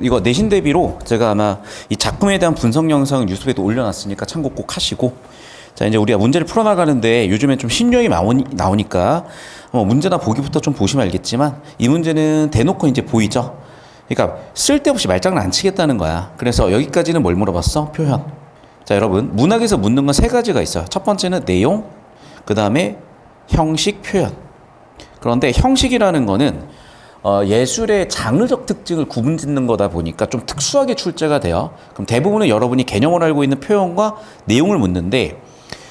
이거 내신 대비로 제가 아마 이 작품에 대한 분석 영상을 유튜브에도 올려놨으니까 참고 꼭 하시고, 자 이제 우리가 문제를 풀어나가는데 요즘엔 좀 신조어가 나오니까 문제나 보기부터 좀 보시면 알겠지만 이 문제는 대놓고 이제 보이죠. 그러니까 쓸데없이 말장난 안 치겠다는 거야. 그래서 여기까지는 뭘 물어봤어? 표현. 자 여러분, 문학에서 묻는 건 세 가지가 있어요. 첫 번째는 내용, 그 다음에 형식, 표현. 그런데 형식이라는 거는 예술의 장르적 특징을 구분짓는 거다 보니까 좀 특수하게 출제가 돼요. 그럼 대부분은 여러분이 개념을 알고 있는 표현과 내용을 묻는데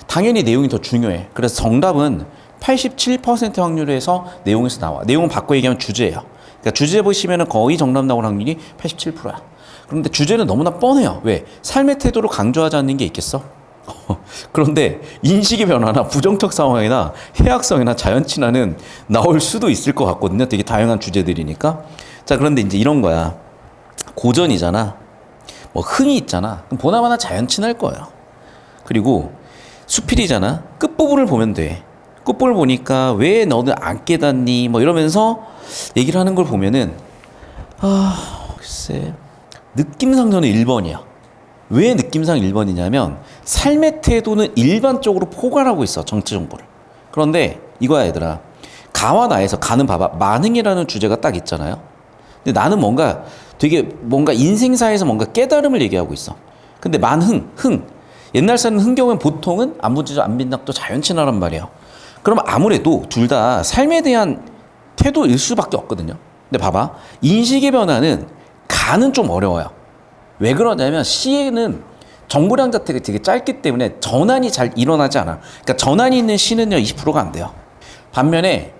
당연히 내용이 더 중요해. 그래서 정답은 87% 확률에서 내용에서 나와. 내용은 바꿔 얘기하면 주제예요. 그러니까 주제 보시면 거의 정답 나올 확률이 87%야. 그런데 주제는 너무나 뻔해요. 왜? 삶의 태도를 강조하지 않는 게 있겠어? 그런데 인식의 변화나 부정적 상황이나 해악성이나 자연친화는 나올 수도 있을 것 같거든요. 되게 다양한 주제들이니까. 자, 그런데 이제 이런 거야. 고전이잖아. 뭐 흥이 있잖아. 그럼 보나마나 자연친화일 거예요. 그리고 수필이잖아. 끝부분을 보면 돼. 끝부분을 보니까 왜 너는 안 깨닫니? 뭐 이러면서 얘기를 하는 걸 보면은 글쎄 느낌상 저는 1번이야. 왜 느낌상 1번이냐면 삶의 태도는 일반적으로 포괄하고 있어. 정치 정보를. 그런데 이거야 얘들아. 가와 나에서 가는 봐봐. 만흥이라는 주제가 딱 있잖아요. 근데 나는 뭔가 인생사에서 뭔가 깨달음을 얘기하고 있어. 근데 만흥, 흥. 옛날 사람 흥겨우면 보통은 안부지저 안빈낙도 자연친화란 말이에요. 그럼 아무래도 둘 다 삶에 대한 태도일 수밖에 없거든요. 근데 봐봐. 인식의 변화는 가는 좀 어려워요. 왜 그러냐면 시에는 정보량 자체가 되게 짧기 때문에 전환이 잘 일어나지 않아. 그러니까 전환이 있는 시는요 20%가 안 돼요. 반면에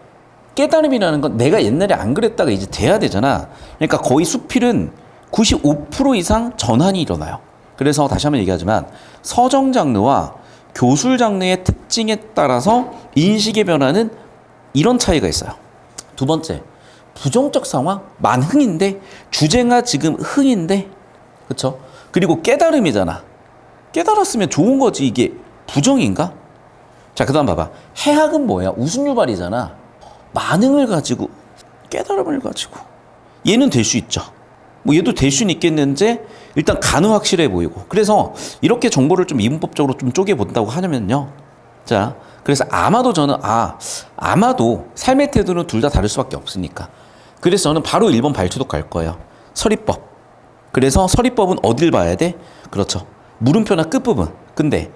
깨달음이라는 건 내가 옛날에 안 그랬다가 이제 돼야 되잖아. 그러니까 거의 수필은 95% 이상 전환이 일어나요. 그래서 다시 한번 얘기하지만 서정 장르와 교술 장르의 특징에 따라서 인식의 변화는 이런 차이가 있어요. 두 번째, 부정적 상황? 만흥인데 주제가 지금 흥인데, 그렇죠? 그리고 깨달음이잖아. 깨달았으면 좋은 거지. 이게 부정인가? 자, 그다음 봐봐. 해학은 뭐야? 웃음 유발이잖아. 만흥을 가지고 깨달음을 가지고 얘는 될 수 있죠. 뭐 얘도 될 수는 있겠는데 일단 가는 확실해 보이고. 그래서 이렇게 정보를 좀 이분법적으로 좀 쪼개 본다고 하냐면요. 자, 그래서 아마도 저는 아마도 삶의 태도는 둘 다 다를 수밖에 없으니까. 그래서 저는 바로 1번 발초독 갈 거예요. 서리법. 그래서 서리법은 어딜 봐야 돼? 그렇죠. 물음표나 끝부분. 근데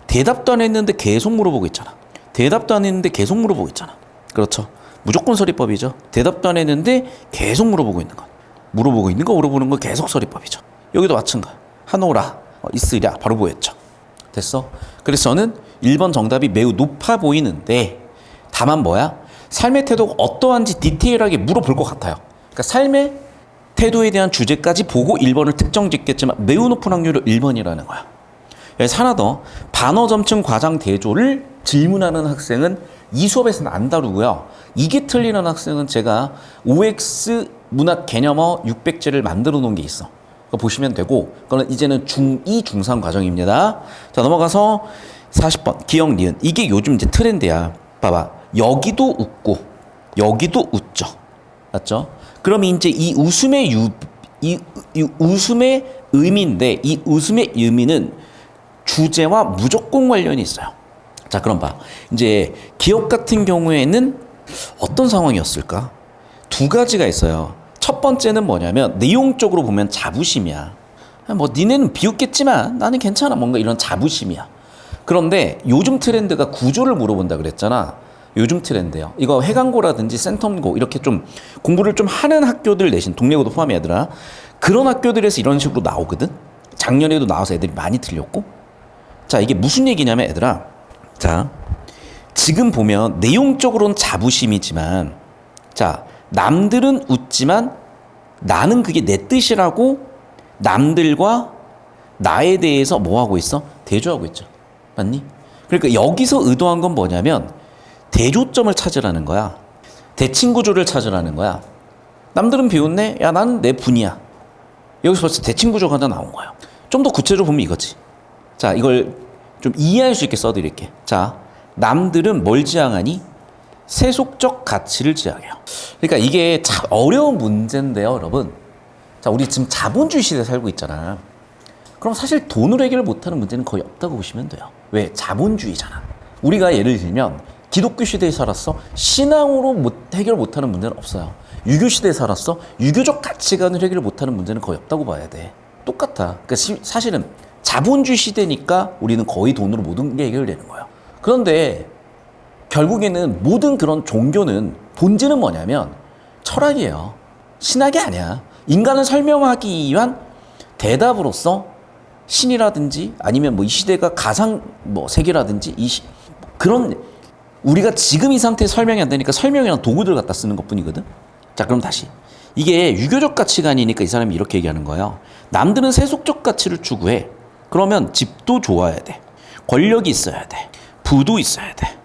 대답도 안 했는데 계속 물어보고 있잖아. 대답도 안 했는데 계속 물어보고 있잖아. 그렇죠. 무조건 서리법이죠. 대답도 안 했는데 계속 물어보고 있는 거. 물어보는 거 계속 서리법이죠. 여기도 마찬가지. 하노라, 있으랴 바로 보였죠. 됐어? 그래서 저는 1번 정답이 매우 높아 보이는데 다만 뭐야? 삶의 태도가 어떠한지 디테일하게 물어볼 것 같아요. 그러니까 삶의 태도에 대한 주제까지 보고 1번을 특정 짓겠지만 매우 높은 확률로 1번이라는 거야. 그래서 하나 더, 반어 점층 과장 대조를 질문하는 학생은 이 수업에서는 안 다루고요. 이게 틀리는 학생은 제가 OX 문학 개념어 600제를 만들어 놓은 게 있어. 그거 보시면 되고, 그거는 이제는 중2, 중3 과정입니다. 자, 넘어가서 40번 기억 니은. 이게 요즘 이제 트렌드야. 봐봐. 여기도 웃고 여기도 웃죠. 맞죠? 그럼 이제 이 웃음의 의미인데 이 웃음의 의미는 주제와 무조건 관련이 있어요. 자, 그럼 봐. 이제 기억 같은 경우에는 어떤 상황이었을까? 두 가지가 있어요. 첫 번째는 뭐냐면 내용적으로 보면 자부심이야. 뭐 니네는 비웃겠지만 나는 괜찮아. 뭔가 이런 자부심이야. 그런데 요즘 트렌드가 구조를 물어본다 그랬잖아. 요즘 트렌드요. 이거 해강고라든지 센텀고 이렇게 좀 공부를 좀 하는 학교들 내신 동래고도 포함해 얘들아. 그런 학교들에서 이런 식으로 나오거든. 작년에도 나와서 애들이 많이 틀렸고. 자, 이게 무슨 얘기냐면 얘들아. 자, 지금 보면 내용적으로는 자부심이지만 자, 남들은 웃지만 나는 그게 내 뜻이라고 남들과 나에 대해서 뭐 하고 있어? 대조하고 있죠. 맞니? 그러니까 여기서 의도한 건 뭐냐면 대조점을 찾으라는 거야. 대칭구조를 찾으라는 거야. 남들은 비웃네? 야, 나는 내 분이야. 여기서 벌써 대칭구조가 하나 나온 거야. 좀 더 구체적으로 보면 이거지. 자, 이걸 좀 이해할 수 있게 써드릴게. 자, 남들은 뭘 지향하니? 세속적 가치를 지향해요. 그러니까 이게 참 어려운 문제인데요, 여러분. 자, 자, 우리 지금 자본주의 시대에 살고 있잖아. 그럼 사실 돈으로 해결 못하는 문제는 거의 없다고 보시면 돼요. 왜? 자본주의잖아. 우리가 예를 들면 기독교 시대에 살았어. 신앙으로 해결 못하는 문제는 없어요. 유교 시대에 살았어. 유교적 가치관을 해결 못하는 문제는 거의 없다고 봐야 돼. 똑같아. 그러니까 사실은 자본주의 시대니까 우리는 거의 돈으로 모든 게 해결되는 거예요. 그런데 결국에는 모든 그런 종교는 본질은 뭐냐면 철학이에요. 신학이 아니야. 인간을 설명하기 위한 대답으로서 신이라든지 아니면 뭐 이 시대가 가상 뭐 세계라든지 그런 우리가 지금 이 상태에 설명이 안 되니까 설명이랑 도구들 갖다 쓰는 것뿐이거든. 자, 그럼 다시 이게 유교적 가치관이니까 이 사람이 이렇게 얘기하는 거예요. 남들은 세속적 가치를 추구해. 그러면 집도 좋아야 돼. 권력이 있어야 돼. 부도 있어야 돼.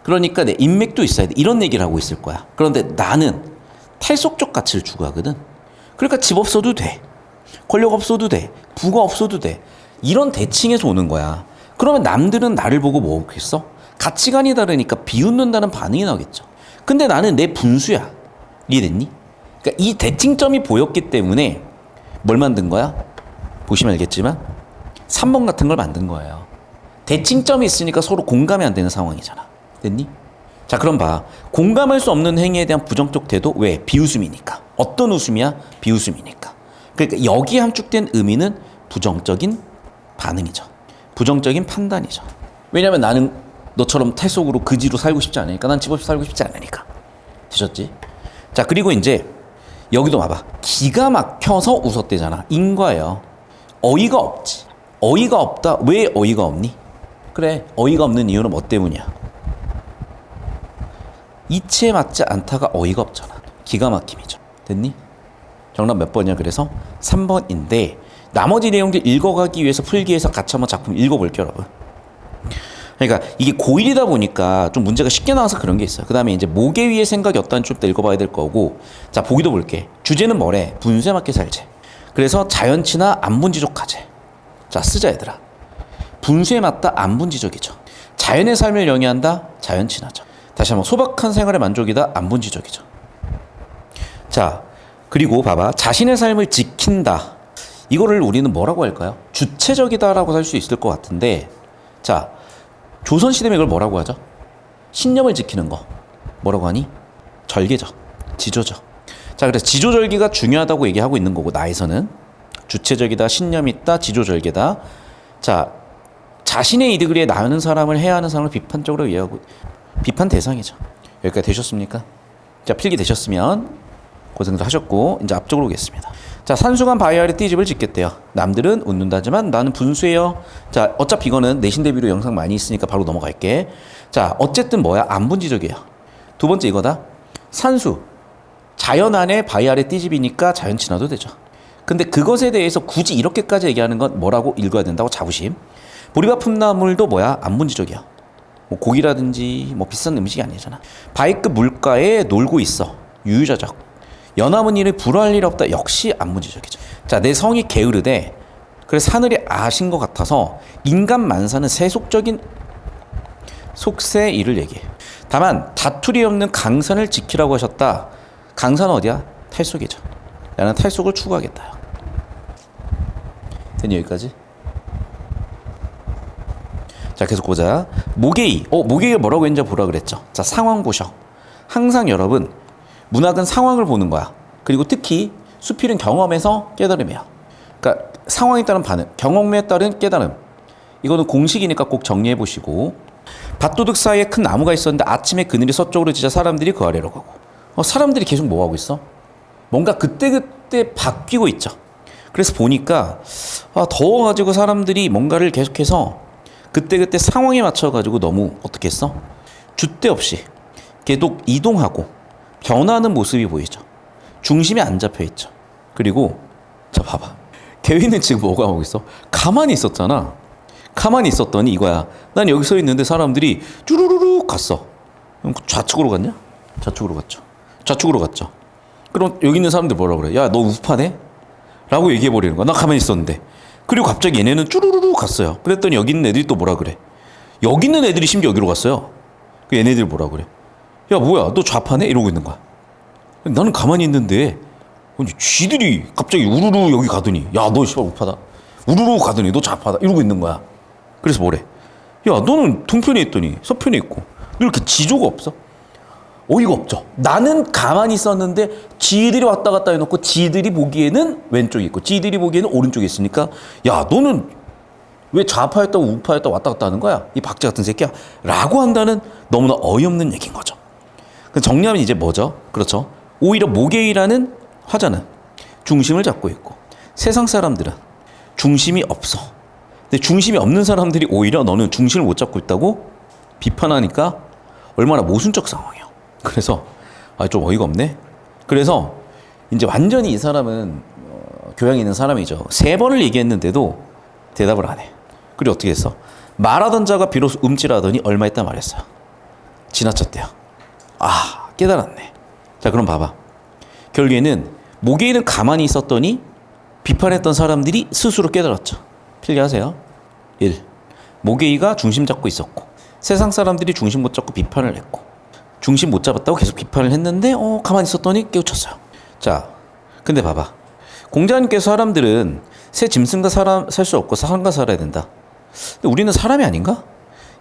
그러니까 내 인맥도 있어야 돼. 이런 얘기를 하고 있을 거야. 그런데 나는 탈속적 가치를 추구하거든. 그러니까 집 없어도 돼. 권력 없어도 돼. 부가 없어도 돼. 이런 대칭에서 오는 거야. 그러면 남들은 나를 보고 뭐 하겠어? 가치관이 다르니까 비웃는다는 반응이 나오겠죠. 근데 나는 내 분수야. 이해됐니? 그러니까 이 대칭점이 보였기 때문에 뭘 만든 거야? 보시면 알겠지만 3번 같은 걸 만든 거예요. 대칭점이 있으니까 서로 공감이 안 되는 상황이잖아. 됐니? 자, 그럼 봐. 공감할 수 없는 행위에 대한 부정적 태도. 왜? 비웃음이니까. 어떤 웃음이야? 비웃음이니까. 그러니까 여기에 함축된 의미는 부정적인 반응이죠. 부정적인 판단이죠. 왜냐면 나는 너처럼 탈속으로 그지로 살고 싶지 않으니까. 난 집 없이 살고 싶지 않으니까. 되셨지? 자, 그리고 이제 여기도 봐봐. 기가 막혀서 웃었대잖아. 인과예요. 어이가 없지. 어이가 없다. 왜 어이가 없니? 그래, 어이가 없는 이유는 뭐 때문이야? 이치에 맞지 않다가 어이가 없잖아. 기가 막힘이죠. 됐니? 정답 몇 번이야? 그래서 3번인데 나머지 내용들 읽어가기 위해서 풀기 위해서 같이 한번 작품 읽어볼게요, 여러분. 그러니까 이게 고1이다 보니까 좀 문제가 쉽게 나와서 그런 게 있어요. 그 다음에 이제 목에 위의 생각이 어떤지 좀 더 읽어봐야 될 거고. 자, 보기도 볼게. 주제는 뭐래? 분수에 맞게 살제. 그래서 자연치나 안분지족하제. 자, 쓰자 얘들아. 분수에 맞다 안분지족이죠. 자연의 삶을 영위한다 자연친화죠. 다시 한번 소박한 생활의 만족이다 안분지족이죠. 자, 그리고 봐봐. 자신의 삶을 지킨다. 이거를 우리는 뭐라고 할까요? 주체적이다라고 할 수 있을 것 같은데, 자, 조선시대면 이걸 뭐라고 하죠? 신념을 지키는 거. 뭐라고 하니? 절개죠. 지조죠. 자, 그래서 지조절기가 중요하다고 얘기하고 있는 거고, 나에서는 주체적이다, 신념이 있다, 지조절개다. 자, 자신의 이득을 위해 나는 사람을 해야 하는 사람을 비판적으로 이해하고 비판 대상이죠. 여기까지 되셨습니까? 자, 필기 되셨으면 고생들 하셨고 이제 앞쪽으로 오겠습니다. 자, 산수관 바위 아래 띠집을 짓겠대요. 남들은 웃는다지만 나는 분수예요. 자, 어차피 이거는 내신 대비로 영상 많이 있으니까 바로 넘어갈게. 자, 어쨌든 뭐야? 안분지적이에요. 두 번째 이거다. 산수. 자연 안에 바위 아래 띠집이니까 자연 친화도 되죠. 근데 그것에 대해서 굳이 이렇게까지 얘기하는 건 뭐라고 읽어야 된다고? 자부심. 보리밥 품나물도 뭐야? 안분지적이야. 뭐 고기라든지 뭐 비싼 음식이 아니잖아. 바위급 물가에 놀고 있어. 유유자적. 연함은 일을 불화할 일 없다. 역시 안분지적이죠. 자, 내 성이 게으르대. 그래서 하늘이 아신 것 같아서 인간 만사는 세속적인 속세의 일을 얘기해. 다만 다투리 없는 강산을 지키라고 하셨다. 강산은 어디야? 탈속이죠. 나는 탈속을 추구하겠다. 됐니 여기까지? 자, 계속 보자. 모계이. 모계이가 뭐라고 했는지 보라 그랬죠. 자, 상황 보셔. 항상 여러분, 문학은 상황을 보는 거야. 그리고 특히 수필은 경험에서 깨달음이야. 그러니까 상황에 따른 반응, 경험에 따른 깨달음. 이거는 공식이니까 꼭 정리해 보시고. 밭도둑 사이에 큰 나무가 있었는데 아침에 그늘이 서쪽으로 지자 사람들이 그 아래로 가고. 사람들이 계속 뭐 하고 있어? 뭔가 그때그때 바뀌고 있죠. 그래서 보니까 더워가지고 사람들이 뭔가를 계속해서 그때그때 상황에 맞춰가지고 너무 어떻게 했어? 줏대 없이 계속 이동하고 변화하는 모습이 보이죠. 중심이 안 잡혀 있죠. 그리고 자, 봐봐. 개위는 지금 뭐가 하고 있어? 가만히 있었잖아. 가만히 있었더니 이거야. 난 여기 서 있는데 사람들이 쭈루루룩 갔어. 그럼 좌측으로 갔냐? 좌측으로 갔죠. 좌측으로 갔죠. 그럼 여기 있는 사람들 뭐라고 그래? 야, 너 우파네? 라고 얘기해버리는 거야. 나 가만히 있었는데. 그리고 갑자기 얘네는 쭈루루룩 갔어요. 그랬더니 여기 있는 애들이 또 뭐라 그래? 여기 있는 애들이 심지어 여기로 갔어요. 그 얘네들이 뭐라 그래? 야, 뭐야, 너 좌파네? 이러고 있는 거야. 나는 가만히 있는데 근데 쥐들이 갑자기 우르르 여기 가더니 야 너 씨발 우파다. 우르르 가더니 너 좌파다. 이러고 있는 거야. 그래서 뭐래? 야 너는 동편에 있더니 서편에 있고 너 이렇게 지조가 없어? 어이가 없죠. 나는 가만히 있었는데 지들이 왔다 갔다 해놓고 지들이 보기에는 왼쪽에 있고 지들이 보기에는 오른쪽에 있으니까 야 너는 왜 좌파였다고 우파였다고 왔다 갔다 하는 거야? 이 박쥐 같은 새끼야. 라고 한다는 너무나 어이없는 얘기인 거죠. 정리하면 이제 뭐죠? 그렇죠. 오히려 모계이라는 화자는 중심을 잡고 있고 세상 사람들은 중심이 없어. 근데 중심이 없는 사람들이 오히려 너는 중심을 못 잡고 있다고 비판하니까 얼마나 모순적 상황이야. 그래서 좀 어이가 없네. 그래서 이제 완전히 이 사람은 교양이 있는 사람이죠. 3번을 얘기했는데도 대답을 안 해. 그리고 어떻게 했어? 말하던 자가 비로소 음질하더니 얼마 있다 말했어요. 지나쳤대요. 깨달았네. 자, 그럼 봐봐. 결국에는 모계인은 가만히 있었더니 비판했던 사람들이 스스로 깨달았죠. 필기하세요. 1. 모계이가 중심 잡고 있었고 세상 사람들이 중심 못 잡고 비판을 했고 중심 못 잡았다고 계속 비판을 했는데 가만히 있었더니 깨우쳤어요. 자, 근데 봐봐. 공자님께서 사람들은 새 짐승과 살 수 없고 사람과 살아야 된다. 근데 우리는 사람이 아닌가?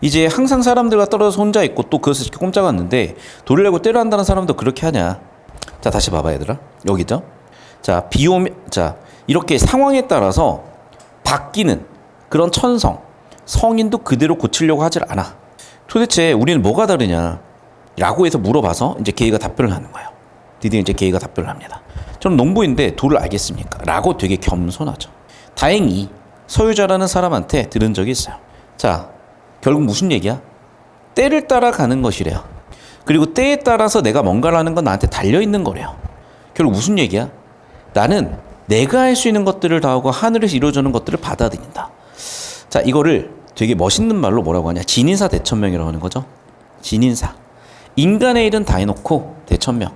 이제 항상 사람들과 떨어져서 혼자 있고 또 그것을 이렇게 꼼짝않는데 돌을 내고 때려 한다는 사람도 그렇게 하냐. 자, 다시 봐봐 얘들아. 여기죠. 자, 이렇게 상황에 따라서 바뀌는 그런 천성, 성인도 그대로 고치려고 하질 않아. 도대체 우리는 뭐가 다르냐? 라고 해서 물어봐서 이제 게이가 답변을 하는 거예요. 드디어 이제 게이가 답변을 합니다. 저는 농부인데 돌을 알겠습니까? 라고 되게 겸손하죠. 다행히 서유자라는 사람한테 들은 적이 있어요. 자, 결국 무슨 얘기야? 때를 따라가는 것이래요. 그리고 때에 따라서 내가 뭔가를 하는 건 나한테 달려있는 거래요. 결국 무슨 얘기야? 나는 내가 할 수 있는 것들을 다 하고 하늘에서 이루어지는 것들을 받아들인다. 자, 이거를 되게 멋있는 말로 뭐라고 하냐? 진인사 대천명이라고 하는 거죠. 진인사. 인간의 일은 다 해놓고 대천명.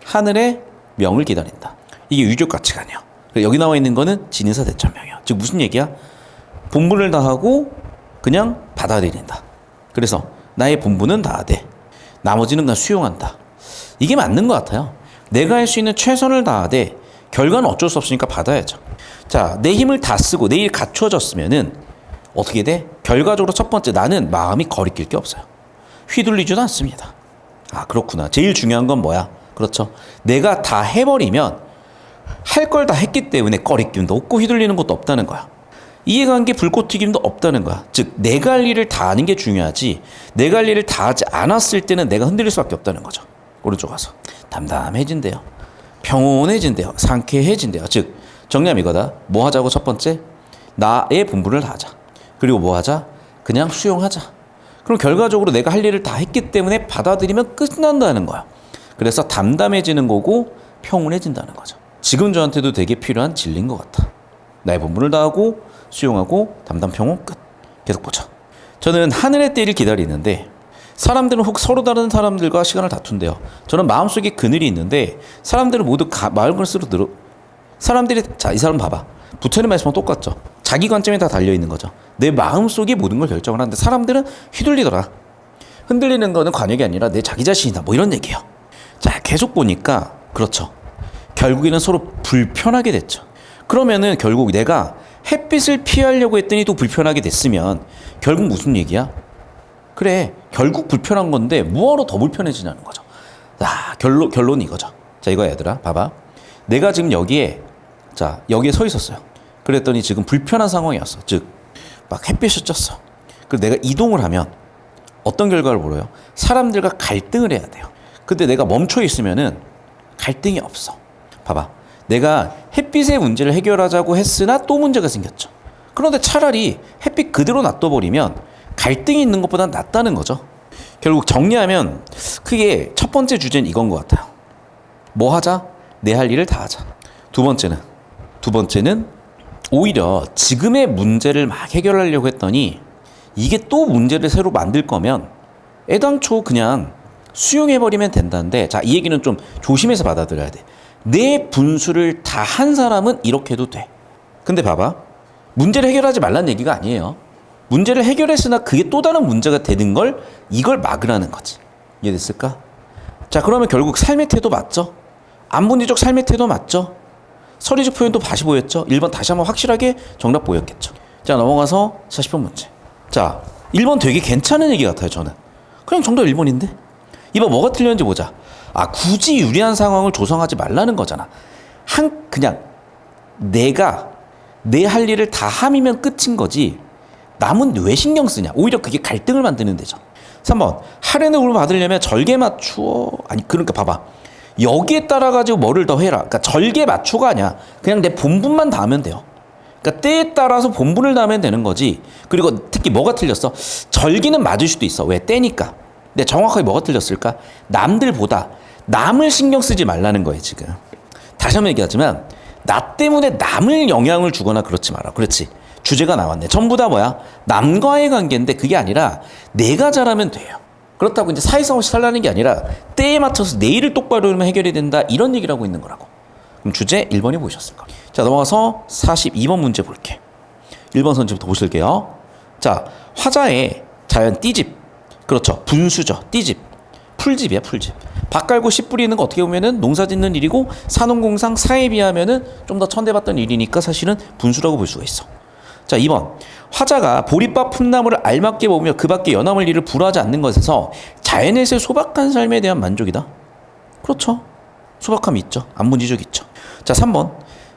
하늘의 명을 기다린다. 이게 유교 가치관이야. 여기 나와 있는 거는 진인사 대천명이야. 즉 무슨 얘기야? 본분을 다하고 그냥 받아들인다. 그래서 나의 본분은 다하되 나머지는 그냥 수용한다. 이게 맞는 것 같아요. 내가 할 수 있는 최선을 다하되 결과는 어쩔 수 없으니까 받아야죠. 자, 내 힘을 다 쓰고 내 일이 갖추어졌으면은 어떻게 돼? 결과적으로 첫 번째 나는 마음이 거리낄 게 없어요. 휘둘리지도 않습니다. 그렇구나. 제일 중요한 건 뭐야? 그렇죠. 내가 다 해버리면 할 걸 다 했기 때문에 꺼리낌도 없고 휘둘리는 것도 없다는 거야. 이해관계 불꽃튀김도 없다는 거야. 즉 내가 할 일을 다 하는 게 중요하지 내가 할 일을 다 하지 않았을 때는 내가 흔들릴 수밖에 없다는 거죠. 오른쪽 가서 담담해진대요. 평온해진대요. 상쾌해진대요. 즉 정리하면 이거다. 뭐 하자고? 첫 번째 나의 본분을 다 하자. 그리고 뭐 하자? 그냥 수용하자. 그럼 결과적으로 내가 할 일을 다 했기 때문에 받아들이면 끝난다는 거야. 그래서 담담해지는 거고 평온해진다는 거죠. 지금 저한테도 되게 필요한 진리인 것 같아. 나의 본분을 다하고 수용하고 담담 평온 끝. 계속 보자. 저는 하늘의 때를 기다리는데 사람들은 혹 서로 다른 사람들과 시간을 다툰대요. 저는 마음속에 그늘이 있는데 사람들은 모두 마음을 쓰러 들어. 사람들이 이 사람 봐봐. 부처님 말씀과 똑같죠. 자기 관점에 다 달려있는 거죠. 내 마음속에 모든 걸 결정을 하는데 사람들은 휘둘리더라. 흔들리는 거는 관역이 아니라 내 자기 자신이다. 뭐 이런 얘기예요. 자, 계속 보니까 그렇죠. 결국에는 서로 불편하게 됐죠. 그러면은 결국 내가 햇빛을 피하려고 했더니 또 불편하게 됐으면 결국 무슨 얘기야? 그래, 결국 불편한 건데 뭐하러 더 불편해지냐는 거죠. 결론이 이거죠. 자, 이거 얘들아 봐봐. 내가 지금 여기에 서 있었어요. 그랬더니 지금 불편한 상황이었어. 즉 막 햇빛이 쪘어. 그리고 내가 이동을 하면 어떤 결과를 보여요? 사람들과 갈등을 해야 돼요. 근데 내가 멈춰 있으면은 갈등이 없어. 봐봐. 내가 햇빛의 문제를 해결하자고 했으나 또 문제가 생겼죠. 그런데 차라리 햇빛 그대로 놔둬버리면 갈등이 있는 것보다 낫다는 거죠. 결국 정리하면 크게 첫 번째 주제는 이건 것 같아요. 뭐 하자? 내 할 일을 다 하자. 두 번째는 오히려 지금의 문제를 막 해결하려고 했더니 이게 또 문제를 새로 만들 거면 애당초 그냥 수용해버리면 된다는데, 자, 이 얘기는 좀 조심해서 받아들여야 돼. 내 분수를 다 한 사람은 이렇게 해도 돼. 근데 봐봐. 문제를 해결하지 말란 얘기가 아니에요. 문제를 해결했으나 그게 또 다른 문제가 되는 이걸 막으라는 거지. 이해됐을까? 자, 그러면 결국 삶의 태도 맞죠? 안본질적 삶의 태도 맞죠? 서리적 표현도 다시 보였죠? 1번 다시 한번 확실하게 정답 보였겠죠? 자, 넘어가서 40번 문제. 자, 1번 되게 괜찮은 얘기 같아요, 저는. 그냥 정답 1번인데? 2번 뭐가 틀렸는지 보자. 아, 굳이 유리한 상황을 조성하지 말라는 거잖아. 그냥 내가 내 할 일을 다 함이면 끝인 거지. 남은 왜 신경 쓰냐? 오히려 그게 갈등을 만드는 데죠. 3번 할인을 우를 받으려면 절개 맞추어. 아니, 그러니까 봐봐. 여기에 따라 가지고 뭐를 더 해라. 그러니까 절개 맞추가 아니야. 그냥 내 본분만 다 하면 돼요. 그러니까 때에 따라서 본분을 다하면 되는 거지. 그리고 특히 뭐가 틀렸어? 절기는 맞을 수도 있어. 왜? 때니까. 근데 정확하게 뭐가 틀렸을까? 남들보다 남을 신경 쓰지 말라는 거예요, 지금. 다시 한번 얘기하지만 나 때문에 남을 영향을 주거나 그렇지 마라. 그렇지. 주제가 나왔네. 전부 다 뭐야? 남과의 관계인데 그게 아니라 내가 잘하면 돼요. 그렇다고 이제 사회성 없이 살라는 게 아니라 때에 맞춰서 내 일을 똑바로 하면 해결이 된다. 이런 얘기를 하고 있는 거라고. 그럼 주제 1번이 보셨을 거예요. 자, 넘어가서 42번 문제 볼게. 1번 선지부터 보실게요. 자, 화자의 자연 띠집. 그렇죠. 분수죠. 띠집. 풀집이야, 풀집. 밭 갈고 씨 뿌리는 거 어떻게 보면은 농사 짓는 일이고 산업공상 사에 비하면은 좀 더 천대받던 일이니까 사실은 분수라고 볼 수가 있어. 자, 2번. 화자가 보리밥 풋나무를 알맞게 먹으며 그 밖에 연함을 일을 불허하지 않는 것에서 자연에서의 소박한 삶에 대한 만족이다. 그렇죠. 소박함이 있죠. 안문지적 있죠. 자, 3번.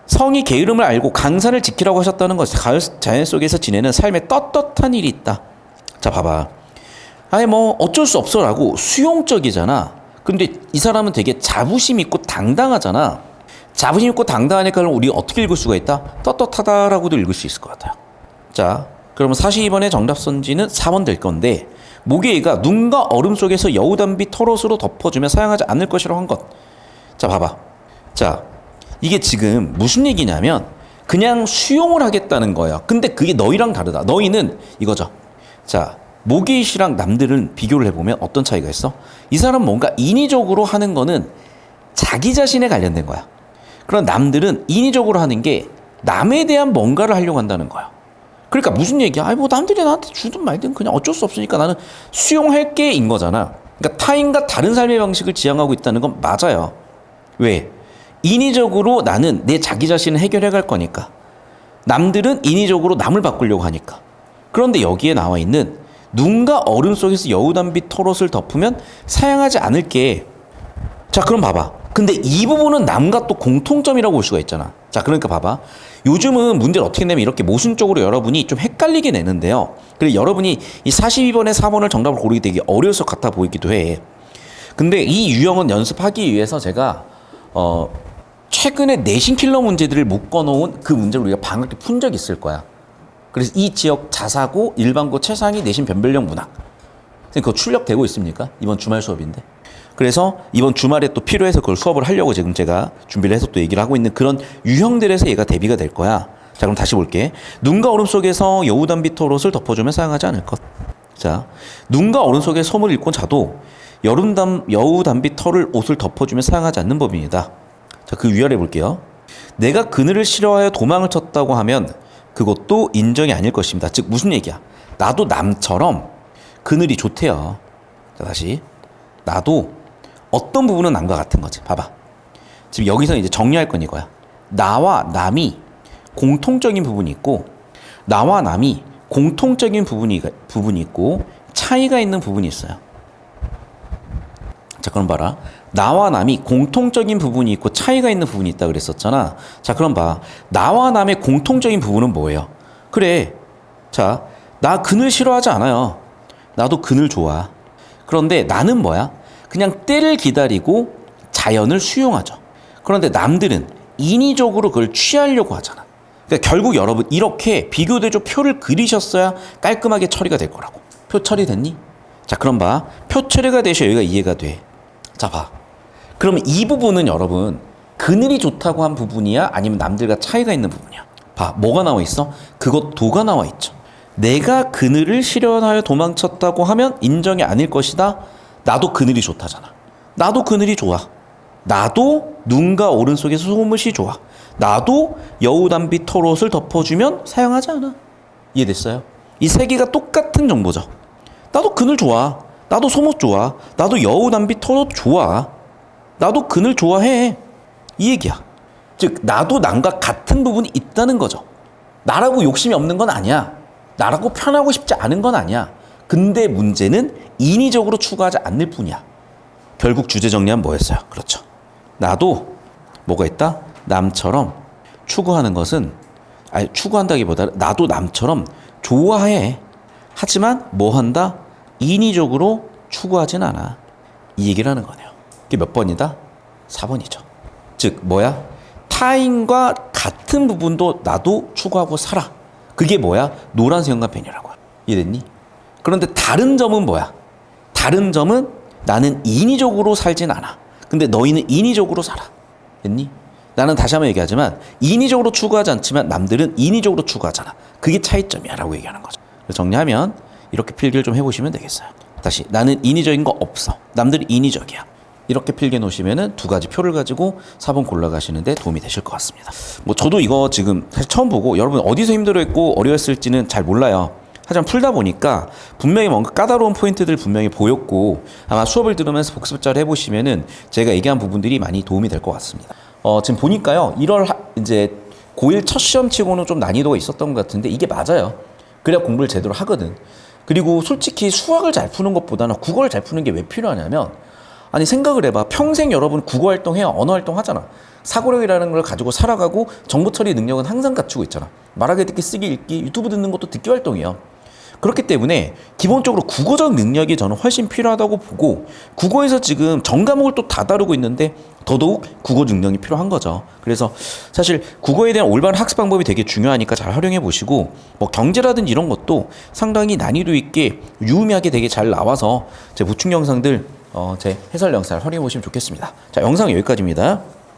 성이 게으름을 알고 강산을 지키라고 하셨다는 것은 가을 자연 속에서 지내는 삶에 떳떳한 일이 있다. 자, 봐봐. 아니 뭐 어쩔 수 없어라고 수용적이잖아. 근데 이 사람은 되게 자부심 있고 당당하잖아. 자부심 있고 당당하니까 우리 어떻게 읽을 수가 있다? 떳떳하다라고도 읽을 수 있을 것 같아요. 자, 그러면 42번의 정답 선지는 4번 될 건데 모계이가 눈과 얼음 속에서 여우담비 털옷으로 덮어주며 사용하지 않을 것이라고 한 것. 자, 봐봐. 자, 이게 지금 무슨 얘기냐면 그냥 수용을 하겠다는 거예요. 근데 그게 너희랑 다르다. 너희는 이거죠. 자, 모계이 씨랑 남들은 비교를 해보면 어떤 차이가 있어? 이 사람 뭔가 인위적으로 하는 거는 자기 자신에 관련된 거야. 그럼 남들은 인위적으로 하는 게 남에 대한 뭔가를 하려고 한다는 거야. 그러니까 무슨 얘기야? 아니 뭐 남들이 나한테 주든 말든 그냥 어쩔 수 없으니까 나는 수용할게인 거잖아. 그러니까 타인과 다른 삶의 방식을 지향하고 있다는 건 맞아요. 왜? 인위적으로 나는 내 자기 자신을 해결해 갈 거니까. 남들은 인위적으로 남을 바꾸려고 하니까. 그런데 여기에 나와 있는 눈과 얼음 속에서 여우담비 털옷을 덮으면 사용하지 않을게. 자, 그럼 봐봐. 근데 이 부분은 남과 또 공통점이라고 볼 수가 있잖아. 자, 그러니까 봐봐. 요즘은 문제를 어떻게 내면 이렇게 모순적으로 여러분이 좀 헷갈리게 내는데요. 그리고 여러분이 이 42번에 4번을 정답을 고르기 되게 어려울 것 같아 보이기도 해. 근데 이 유형은 연습하기 위해서 제가 최근에 내신 킬러 문제들을 묶어놓은 그 문제를 우리가 방학 때 푼 적이 있을 거야. 그래서 이 지역 자사고, 일반고, 최상위, 내신 변별력 문학. 그거 출력되고 있습니까? 이번 주말 수업인데. 그래서 이번 주말에 또 필요해서 그걸 수업을 하려고 지금 제가 준비를 해서 또 얘기를 하고 있는 그런 유형들에서 얘가 대비가 될 거야. 자, 그럼 다시 볼게. 눈과 얼음 속에서 여우담비 털옷을 덮어주면 사용하지 않을 것. 자, 눈과 얼음 속에 솜을 읽고 자도 여우담비 털을 옷을 덮어주면 사용하지 않는 법입니다. 자, 그 위아래 볼게요. 내가 그늘을 싫어하여 도망을 쳤다고 하면 그것도 인정이 아닐 것입니다. 즉 무슨 얘기야? 나도 남처럼 그늘이 좋대요. 자, 다시. 나도 어떤 부분은 남과 같은 거지. 봐봐. 지금 여기서 이제 정리할 건 이거야. 나와 남이 공통적인 부분이 있고 나와 남이 공통적인 부분이 있고 차이가 있는 부분이 있어요. 자, 그럼 봐라. 나와 남이 공통적인 부분이 있고 차이가 있는 부분이 있다 그랬었잖아. 자, 그럼 봐. 나와 남의 공통적인 부분은 뭐예요? 그래. 자, 나 그늘 싫어하지 않아요. 나도 그늘 좋아. 그런데 나는 뭐야? 그냥 때를 기다리고 자연을 수용하죠. 그런데 남들은 인위적으로 그걸 취하려고 하잖아. 그러니까 결국 여러분 이렇게 비교대조 표를 그리셨어야 깔끔하게 처리가 될 거라고. 표 처리됐니? 자, 그럼 봐. 표 처리가 되셔야 여기가 이해가 돼. 자, 봐. 그러면 이 부분은 여러분 그늘이 좋다고 한 부분이야? 아니면 남들과 차이가 있는 부분이야? 봐. 뭐가 나와 있어? 그것도가 나와 있죠. 내가 그늘을 싫어하여 도망쳤다고 하면 인정이 아닐 것이다. 나도 그늘이 좋다잖아. 나도 그늘이 좋아. 나도 눈과 얼음 속에서 솜옷이 좋아. 나도 여우담비 털옷을 덮어주면 사용하지 않아. 이해됐어요? 이 세 개가 똑같은 정보죠. 나도 그늘 좋아. 나도 솜옷 좋아. 나도 여우담비 털옷 좋아. 나도 그늘 좋아해. 이 얘기야. 즉 나도 남과 같은 부분이 있다는 거죠. 나라고 욕심이 없는 건 아니야. 나라고 편하고 싶지 않은 건 아니야. 근데 문제는 인위적으로 추구하지 않을 뿐이야. 결국 주제 정리하면 뭐였어요? 그렇죠. 나도 뭐가 있다? 남처럼 추구하는 것은, 아니 추구한다기보다 나도 남처럼 좋아해. 하지만 뭐 한다? 인위적으로 추구하진 않아. 이 얘기를 하는 거네요. 이게 몇 번이다? 4번이죠. 즉 뭐야? 타인과 같은 부분도 나도 추구하고 살아. 그게 뭐야? 노란색 현관펜이라고. 이해됐니? 그런데 다른 점은 뭐야? 다른 점은 나는 인위적으로 살진 않아. 근데 너희는 인위적으로 살아. 됐니? 나는 다시 한번 얘기하지만 인위적으로 추구하지 않지만 남들은 인위적으로 추구하잖아. 그게 차이점이야 라고 얘기하는 거죠. 정리하면 이렇게 필기를 좀 해보시면 되겠어요. 다시 나는 인위적인 거 없어. 남들이 인위적이야. 이렇게 필기해 놓으시면은 두 가지 표를 가지고 4번 골라가시는데 도움이 되실 것 같습니다. 뭐 저도 이거 지금 사실 처음 보고 여러분 어디서 힘들어했고 어려웠을지는 잘 몰라요. 하지만 풀다 보니까 분명히 뭔가 까다로운 포인트들 분명히 보였고 아마 수업을 들으면서 복습 잘 해보시면은 제가 얘기한 부분들이 많이 도움이 될 것 같습니다. 지금 보니까요 1월 이제 고1 첫 시험 치고는 좀 난이도가 있었던 것 같은데 이게 맞아요. 그래야 공부를 제대로 하거든. 그리고 솔직히 수학을 잘 푸는 것보다는 국어를 잘 푸는 게 왜 필요하냐면 아니 생각을 해봐. 평생 여러분 국어 활동해야 언어 활동 하잖아. 사고력이라는 걸 가지고 살아가고 정보 처리 능력은 항상 갖추고 있잖아. 말하기, 듣기, 쓰기, 읽기, 유튜브 듣는 것도 듣기 활동이야. 그렇기 때문에 기본적으로 국어적 능력이 저는 훨씬 필요하다고 보고 국어에서 지금 전 과목을 또 다 다루고 있는데 더더욱 국어 능력이 필요한 거죠. 그래서 사실 국어에 대한 올바른 학습 방법이 되게 중요하니까 잘 활용해 보시고 뭐 경제라든지 이런 것도 상당히 난이도 있게 유의미하게 되게 잘 나와서 제 보충 영상들 제 해설 영상을 활용해 보시면 좋겠습니다. 자, 영상 여기까지입니다.